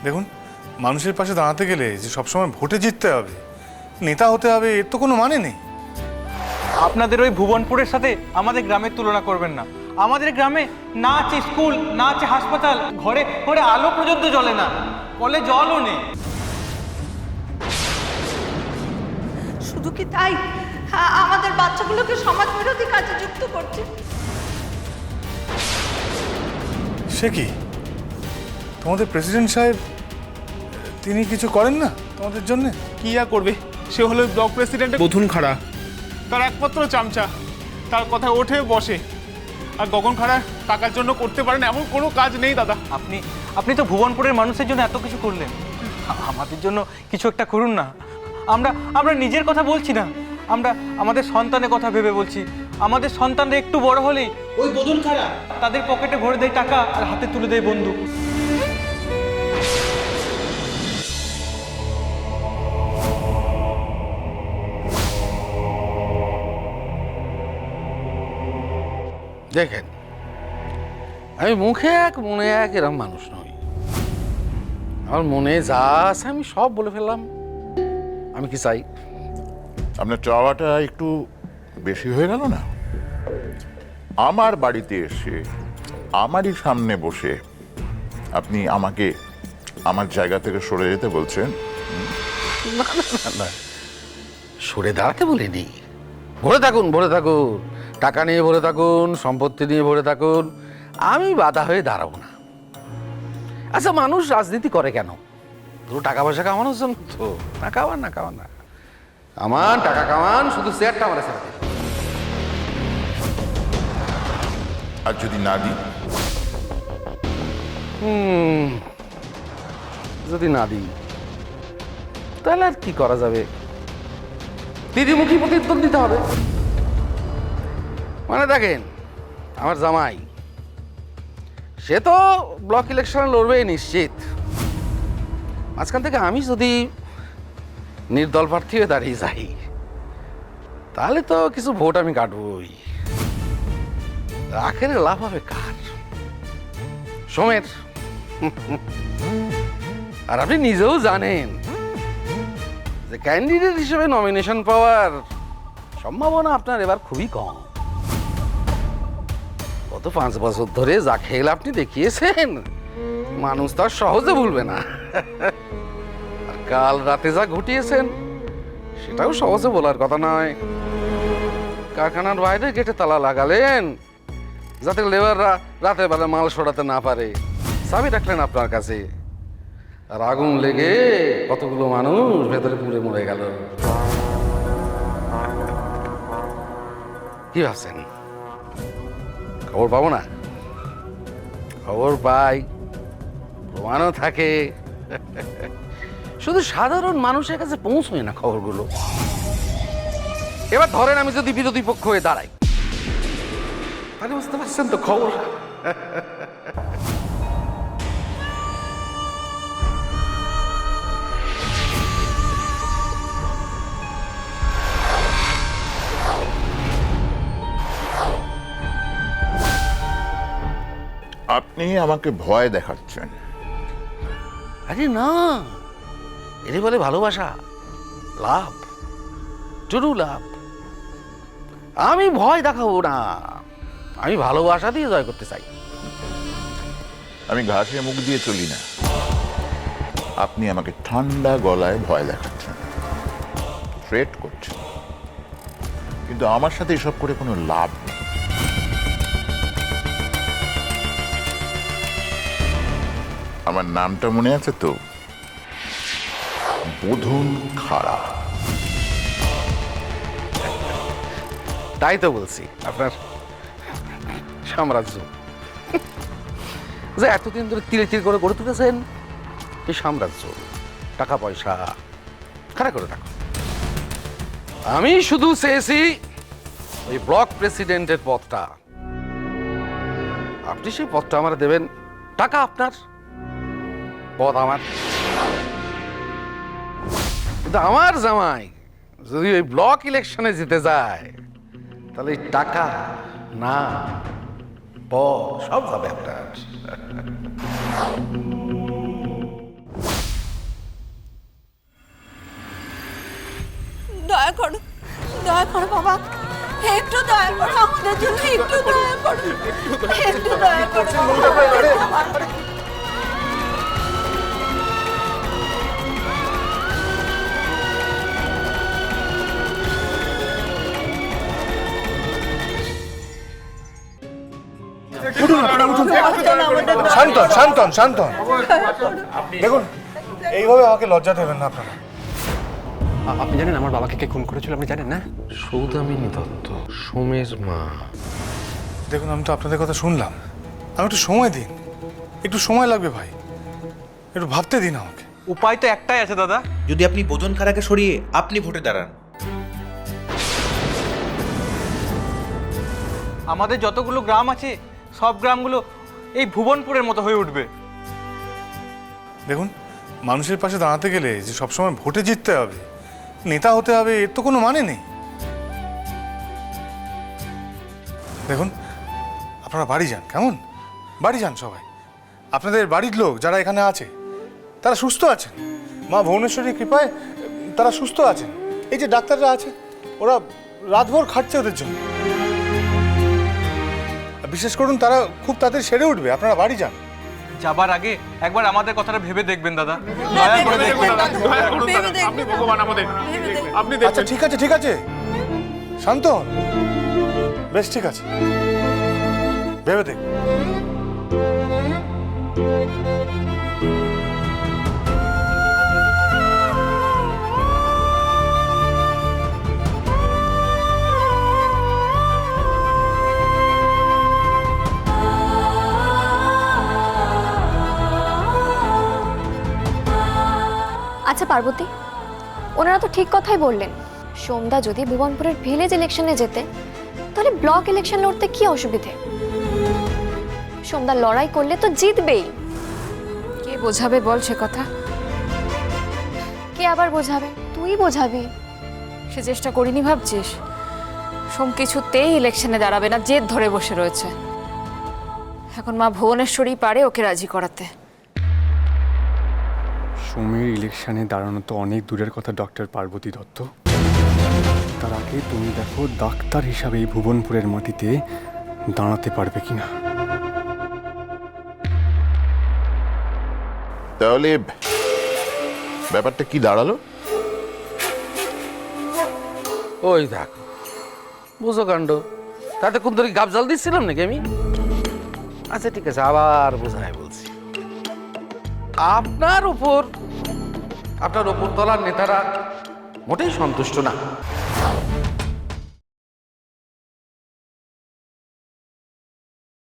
দেখুন, মানুষের পাশে দাঁড়াতে গেলে যে সবসময় ভোটে জিততে হবে, নেতা হতে হবে, এর তো কোনো মানে নেই। আপনাদের ওই ভুবনপুরের সাথে আমাদের গ্রামের তুলনা করবেন না। আমাদের গ্রামে না আছে স্কুল, না আছে হাসপাতাল, ঘরে ঘরে আলো পর্যন্ত জ্বলে না, কলে জলও নেই। শুধু কি তাই, আমাদের বাচ্চাগুলোকে সমাজ বিরোধী কাজে যুক্ত করছে। সে কি, তোমাদের প্রেসিডেন্ট সাহেব তিনি কিছু করেন না তোমাদের জন্য? কি আর করবে, সে হলো ব্লক প্রেসিডেন্টের বধুন খাড়া, তার একমাত্র চামচা, তার কথায় ওঠে বসে। আর গগন খাড়া টাকার জন্য করতে পারেন এমন কোনো কাজ নেই দাদা। আপনি তো ভুবনপুরের মানুষের জন্য এত কিছু করলেন, আমাদের জন্য কিছু একটা করুন না। আমরা নিজের কথা বলছি না, আমরা আমাদের সন্তানের কথা ভেবে বলছি। আমাদের সন্তানরা একটু বড় হলেই ওই বদল খাড়া তাদের পকেটে ভরে দেয় টাকা আর হাতে তুলে দেয় বন্দুক। দেখেন, আমি মুখে এক মনে এক এরম মানুষ নই। আমার মনে যা আছে আমি সব বলে ফেললাম। আমি কি চাই? আপনার চাওয়াটা একটু বেশি হয়ে গেল না? আমার বাড়িতে এসে আমারই সামনে বসে আপনি আমাকে আমার জায়গা থেকে সরে যেতে বলছেন? না না না না, সরে দাঁড়াতে বলিনি। ভরে থাকুন, ভরে থাকুন, টাকা নিয়ে ভরে থাকুন, সম্পত্তি নিয়ে ভরে থাকুন, আমি বাধা হয়ে দাঁড়াবো না। আচ্ছা, মানুষ রাজনীতি করে কেন? পুরো টাকা পয়সা কামানোর জন্য তো? না, কামান না, কামান না, কামান, টাকা কামান, শুধু চেয়ারটা আমার আছে। আর যদি না দিই? যদি না দিই তাহলে আর কি করা যাবে? দিদিমুখী প্রতিদ্বন্দ্বিতা হবে। মানে দেখেন, আমার জামাই সে তো ব্লক ইলেকশনে লড়বে নিশ্চিত। মাঝখান থেকে আমি যদি নির্দল প্রার্থী হয়ে দাঁড়িয়ে যাই তাহলে তো কিছু ভোট আমি কাটবই। আখেরে লাভ হবে কার? সোমের। আর আপনি নিজেও জানেন যে ক্যান্ডিডেট হিসেবে নমিনেশন পাওয়ার সম্ভাবনা আপনার এবার খুবই কম। গত 5 বছর ধরে যা খেল আপনি দেখিয়েছেন, মানুষ তো আর সহজে ভুলবে না। আর কাল রাতে যা ঘটিয়েছেন সেটাও সহজে বলার কথা নয়। কারখানার বাইরে গেটে তালা লাগালেন যাতে লেবাররা রাতের বেলা মাল সরাতে না পারে, চাবি রাখলেন আপনার কাছে। আর আগুন লেগে কতগুলো মানুষ ভেতরে পুড়ে মরে গেল। কি ভাবছেন খবর পাবো না? খবর পাই, প্রমাণও থাকে, শুধু সাধারণ মানুষের কাছে পৌঁছয় না খবরগুলো। এবার ধরেন আমি যদি বিরোধী পক্ষ হয়ে দাঁড়াই, তাহলে বুঝতে পারছেন তো খবর। আপনি আমাকে ভয় দেখাচ্ছেন? আরে না, এর বলে ভালোবাসা, লাভ, টুরু লাভ। আমি ভয় দেখাবো না, আমি ভালোবাসা দিয়ে জয় করতে চাই। আমি ঘাসে মুখ দিয়ে চলি না। আপনি আমাকে ঠান্ডা গলায় ভয় দেখাচ্ছেন, থ্রেট করছেন, কিন্তু আমার সাথে এসব করে কোনো লাভ নেই। আমার নামটা মনে আছে তো? বধুন খাড়া। তাই তো বলছি, আপনার সাম্রাজ্য যে এতদিন ধরে তিলে তিল করে গড়ে তুলেছেন, এই সাম্রাজ্য, টাকা পয়সা খারাপ করে রাখো। আমি শুধু চেয়েছি ওই ব্লক প্রেসিডেন্টের পদটা। আপনি সেই পদটা আমার দেবেন, টাকা আপনার, পদ আমার। কিন্তু আমার জামাই যদি ওই ব্লক ইলেকশনে জিতে যায় তাহলে এই টাকা না পদ সব যাবে আপনার। দয়া করো বাবা, একটু দয়া করো আমাদের জন্য, একটু দয়া করো, একটু দয়া করো বাবা। শান্তন শান্তন শান্তন, দেখুন এইভাবে আমাকে লজ্জা দেবেন না আপনারা। আপনি জানেন আমার বাবাকে কে খুন করেছিল, আপনি জানেন না? সৌদামিনী দত্ত, সোমের মা। দেখুন আমি তো আপনাদের কথা শুনলাম, আমি একটু সময় দিন, একটু সময় লাগবে ভাই, একটু ভাবতে দিন আমাকে। উপায় তো একটাই আছে দাদা। যদি আপনি বোধন খাড়াকে সরিয়ে আপনি ভোটে দাঁড়ান। আমাদের যতগুলো গ্রাম আছে সব গ্রামগুলো এই ভুবনপুরের মতো হয়ে উঠবে। দেখুন মানুষের পাশে দাঁড়াতে গেলে যে সবসময় ভোটে জিততে হবে, নেতা হতে হবে, এর তো কোনো মানে নেই। দেখুন আপনারা বাড়ি যান, কেমন? বাড়ি যান সবাই। আপনাদের বাড়ির লোক যারা এখানে আছে তারা সুস্থ আছেন, মা ভুবনেশ্বরীর কৃপায় তারা সুস্থ আছেন। এই যে ডাক্তাররা আছে ওরা রাতভর খাটছে ওদের জন্য। বিশেষ করুন তারা খুব তাড়াতাড়ি সেরে উঠবে। আপনারা বাড়ি যান। যাবার আগে একবার আমাদের কথাটা ভেবে দেখবেন দাদা, দয়া করে দেখবেন। দয়া করুন দাদা, আপনি ভগবান আমাদের, আপনি দেখবেন। আচ্ছা ঠিক আছে ঠিক আছে, শান্ত হন। বেশ ঠিক আছে, ভেবে দেখ। আচ্ছা পার্বতী, ওনারা তো ঠিক কথাই বললেন। সোমদা যদি ভুবনপুরের ভিলেজ ইলেকশনে যেতে, তাহলে ব্লক ইলেকশন লড়তে কি অসুবিধে? সোমদা লড়াই করলে তো জিতবেই। কে বোঝাবে বল সে কথা? কে আবার বোঝাবে? তুই বোঝাবি। সে চেষ্টা করিনি ভাবছিস? সোম কিছুতেই ইলেকশনে দাঁড়াবে না, জেদ ধরে বসে রয়েছে। এখন মা ভুবনেশ্বরী পারে ওকে রাজি করাতে। সোমের ইলেকশনে দাঁড়ানো তো অনেক দূরের কথা ডক্টর পার্বতী দত্ত। তার আগে তুমি দেখো ডাক্তার হিসাবে এই ভুবনপুরের মাটিতে দাঁড়াতে পারবে কিনা। তাহলে ব্যাপারটা কি দাঁড়ালো? ওই দেখো, বুঝো কাণ্ড, তাতে কোন ধরে গাবজাল দিচ্ছিলাম নাকি আমি? আচ্ছা ঠিক আছে, আবার বোঝাই বলছি। আপনার উপর তলার নেতারা মোটেই সন্তুষ্ট না।